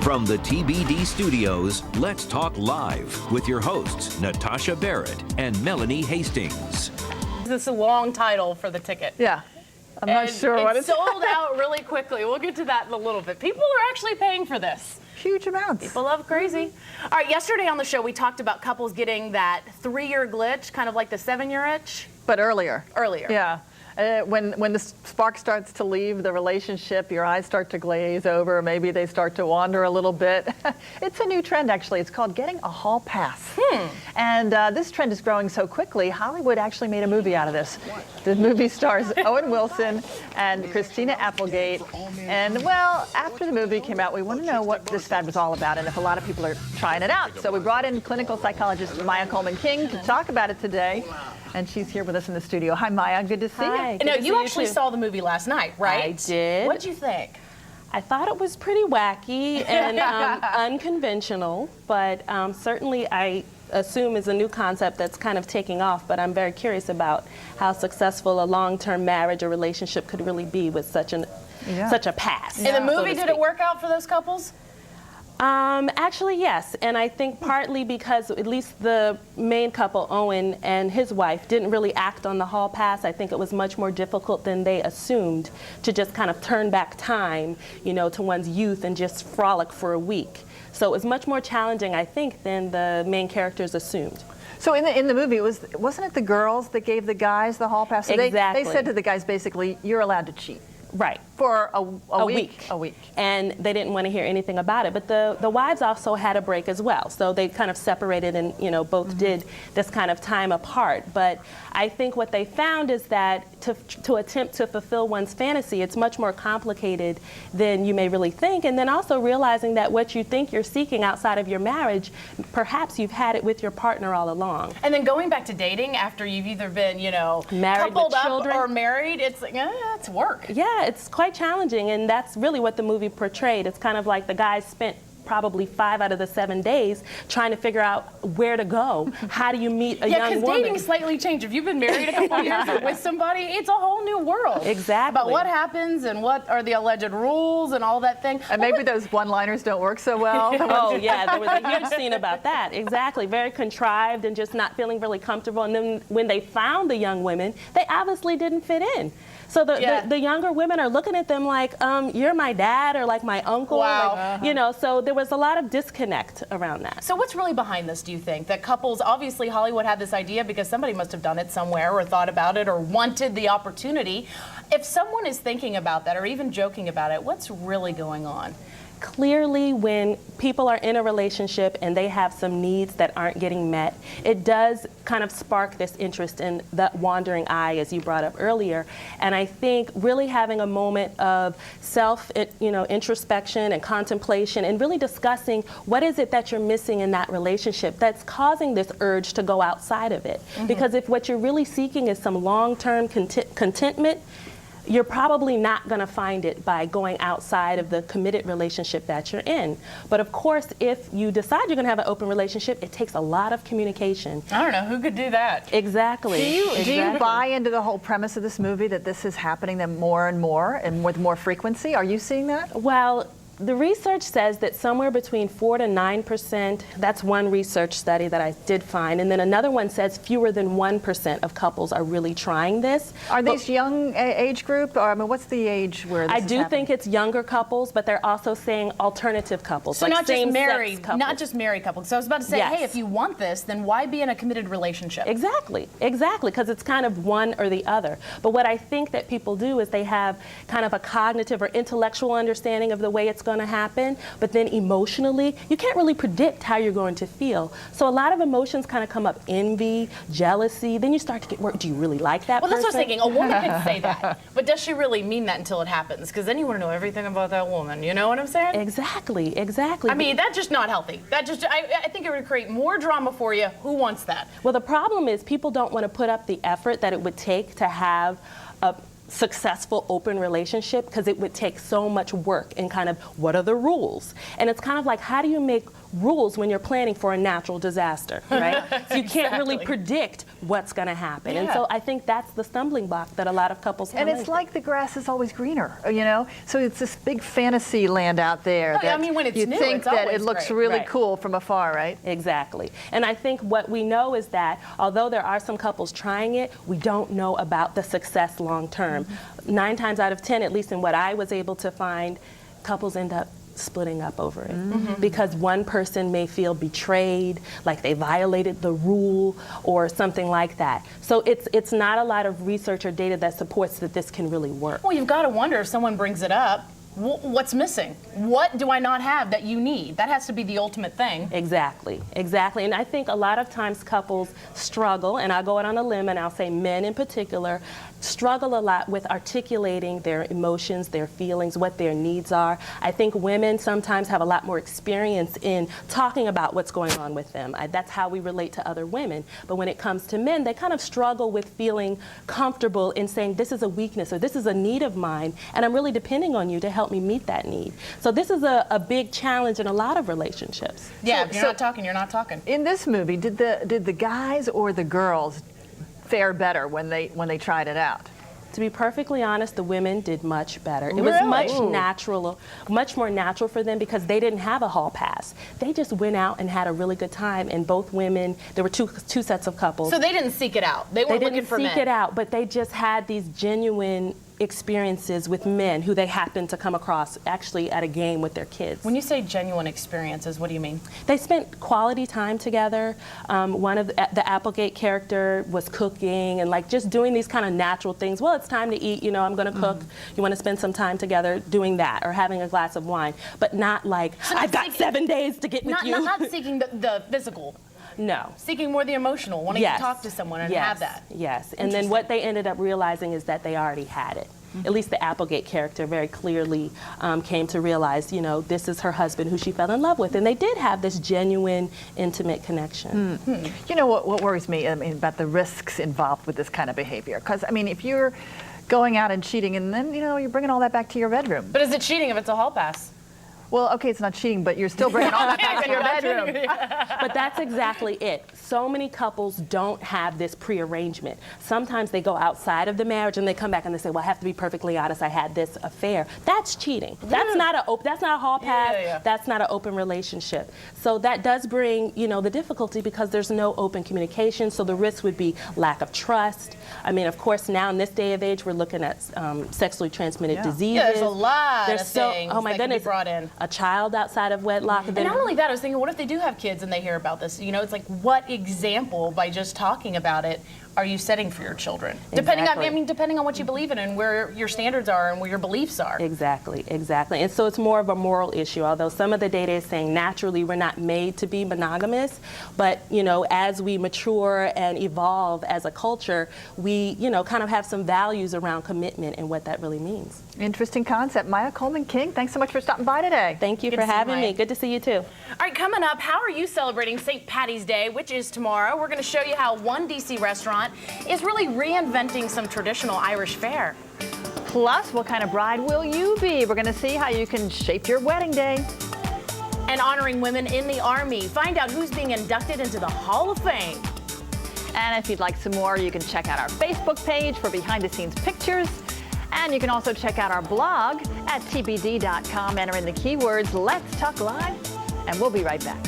From the TBD studios, let's talk live with your hosts, Natasha Barrett and Melanie Hastings. This is a long title for the ticket. Yeah. I'm not sure what it's sold out really quickly. We'll get to that in a little bit. People are actually paying for this. Huge amounts. People love crazy. All right, yesterday on the show, we talked about couples getting that 3-year glitch, kind of like the 7-year itch. But earlier. Earlier. Yeah. When the spark starts to leave the relationship, your eyes start to glaze over, maybe they start to wander a little bit. It's a new trend, actually. It's called getting a hall pass. And this trend is growing so quickly, Hollywood actually made a movie out of this. The movie stars Owen Wilson and Christina Applegate. And, well, after the movie came out, we want to know what this fad was all about and if a lot of people are trying it out. So we brought in clinical psychologist Maya Coleman-King to talk about it today. And she's here with us in the studio. Hi, Maya. Good to see you. Hi. No, you actually saw the movie last night, right? I did. What did you think? I thought it was pretty wacky and unconventional, but certainly I assume is a new concept that's kind of taking off, but I'm very curious about how successful a long-term marriage or relationship could really be with such a pass. In the movie, did it work out for those couples? Actually, yes, and I think partly because at least the main couple, Owen and his wife, didn't really act on the hall pass. I think it was much more difficult than they assumed to just kind of turn back time, you know, to one's youth and just frolic for a week. So it was much more challenging, I think, than the main characters assumed. So in the movie, wasn't it the girls that gave the guys the hall pass? So exactly. They said to the guys, basically, you're allowed to cheat. Right. For a week. A week. And they didn't want to hear anything about it. But the wives also had a break as well. So they kind of separated and, you know, both did this kind of time apart. But I think what they found is that to attempt to fulfill one's fantasy, it's much more complicated than you may really think. And then also realizing that what you think you're seeking outside of your marriage, perhaps you've had it with your partner all along. And then going back to dating after you've either been, you know, married coupled with up children or married, it's like, it's work. Yeah, it's quite challenging, and that's really what the movie portrayed. It's kind of like the guys spent probably 5 out of the 7 days trying to figure out where to go. How do you meet a young woman? Yeah, because dating slightly changed. If you've been married a couple of years or with somebody, it's a whole new world. Exactly. About what happens and what are the alleged rules and all that thing. And maybe those one-liners don't work so well. Oh, yeah, there was a huge scene about that. Exactly. Very contrived and just not feeling really comfortable. And then when they found the young women, they obviously didn't fit in. So the younger women are looking at them like, you're my dad or like my uncle. Wow. Like, you know, so there was a lot of disconnect around that. So what's really behind this, do you think? That couples, obviously Hollywood had this idea because somebody must have done it somewhere or thought about it or wanted the opportunity. If someone is thinking about that or even joking about it, what's really going on? Clearly, when people are in a relationship and they have some needs that aren't getting met, it does kind of spark this interest in that wandering eye, as you brought up earlier. And I think really having a moment of introspection and contemplation and really discussing what is it that you're missing in that relationship that's causing this urge to go outside of it. Because if what you're really seeking is some long-term contentment, you're probably not going to find it by going outside of the committed relationship that you're in. But of course, if you decide you're going to have an open relationship, it takes a lot of communication. I don't know, who could do that? Exactly. Do you buy into the whole premise of this movie that this is happening then more and more and with more frequency? Are you seeing that? Well, the research says that somewhere between 4 to 9%, that's one research study that I did find, and then another one says fewer than 1% of couples are really trying this. Are these young age group, or I mean, what's the age where this is happening? think it's younger couples, but they're also saying alternative couples, so like not just married, couples. not just married couples. So I was about to say, hey, if you want this, then why be in a committed relationship? Exactly, because it's kind of one or the other. But what I think that people do is they have kind of a cognitive or intellectual understanding of the way it's going to happen, but then emotionally, you can't really predict how you're going to feel. So a lot of emotions kind of come up: envy, jealousy. Then you start to get worried. Do you really like that person? Well, that's what I was thinking. A woman can say that, but does she really mean that until it happens? Because then you want to know everything about that woman. You know what I'm saying? Exactly. I mean, that's just not healthy. I think it would create more drama for you. Who wants that? Well, the problem is people don't want to put up the effort that it would take to have a successful open relationship because it would take so much work and kind of what are the rules? And it's kind of like, how do you make rules when you're planning for a natural disaster, right? So you can't really predict what's going to happen. And so I think that's the stumbling block that a lot of couples have. And it's like the grass is always greener, you know? So it's this big fantasy land out there that I mean, when it's you new, think it's that always it looks great. really Right. cool from afar, right? Exactly. And I think what we know is that although there are some couples trying it, we don't know about the success long term. 9 times out of 10, at least in what I was able to find, couples end up splitting up over it because one person may feel betrayed, like they violated the rule or something like that. So it's not a lot of research or data that supports that this can really work. Well, you've got to wonder if someone brings it up, what's missing? What do I not have that you need? That has to be the ultimate thing. Exactly, exactly. And I think a lot of times couples struggle, and I'll go out on a limb and I'll say men in particular, struggle a lot with articulating their emotions, their feelings, what their needs are. I think women sometimes have a lot more experience in talking about what's going on with them. That's how we relate to other women. But when it comes to men, they kind of struggle with feeling comfortable in saying, this is a weakness or this is a need of mine, and I'm really depending on you to help me meet that need. So this is a big challenge in a lot of relationships. Yeah, if you're not talking, you're not talking. In this movie, did the guys or the girls fare better when they tried it out? To be perfectly honest, the women did much better. It was Really? much more natural for them because they didn't have a hall pass. They just went out and had a really good time, and both women, there were two sets of couples. So they didn't seek it out. They weren't looking for men. They didn't seek it out, but they just had these genuine experiences with men who they happened to come across actually at a game with their kids. When you say genuine experiences, what do you mean? They spent quality time together. One of the Applegate character was cooking and like just doing these kind of natural things. Well, it's time to eat, you know, I'm gonna cook. You wanna spend some time together doing that or having a glass of wine, but not like, I've got 7 days to get with you. Not seeking the physical. No. Seeking more the emotional, wanting to talk to someone and have that. Yes, and then what they ended up realizing is that they already had it. At least the Applegate character very clearly came to realize, you know, this is her husband who she fell in love with. And they did have this genuine, intimate connection. You know what worries me, I mean, about the risks involved with this kind of behavior? Because, I mean, if you're going out and cheating and then, you know, you're bringing all that back to your bedroom. But is it cheating if it's a hall pass? Well, okay, it's not cheating, but you're still bringing all that back to your bedroom. But that's exactly it. So many couples don't have this prearrangement. Sometimes they go outside of the marriage and they come back and they say, well, I have to be perfectly honest, I had this affair. That's cheating. That's not a hall pass. That's not an open relationship. So that does bring, you know, the difficulty because there's no open communication. So the risk would be lack of trust. I mean, of course, now in this day of age, we're looking at sexually transmitted diseases. Yeah, there's a lot of things oh my that goodness, can be brought in. A child outside of wedlock. And not only that, I was thinking, what if they do have kids and they hear about this? You know, it's like, what example, by just talking about it, are you setting for your children? Exactly. Depending on what you believe in and where your standards are and where your beliefs are. Exactly, exactly. And so it's more of a moral issue, although some of the data is saying naturally we're not made to be monogamous, but, you know, as we mature and evolve as a culture, we, you know, kind of have some values around commitment and what that really means. Interesting concept. Maya Coleman-King, thanks so much for stopping by today. Thank you for having me. Good to see you too. All right, coming up, how are you celebrating St. Patty's Day, which is tomorrow? We're going to show you how one DC restaurant is really reinventing some traditional Irish fare. Plus, what kind of bride will you be? We're going to see how you can shape your wedding day. And honoring women in the Army. Find out who's being inducted into the Hall of Fame. And if you'd like some more, you can check out our Facebook page for behind-the-scenes pictures. And you can also check out our blog at tbd.com. Enter in the keywords Let's Talk Live, and we'll be right back.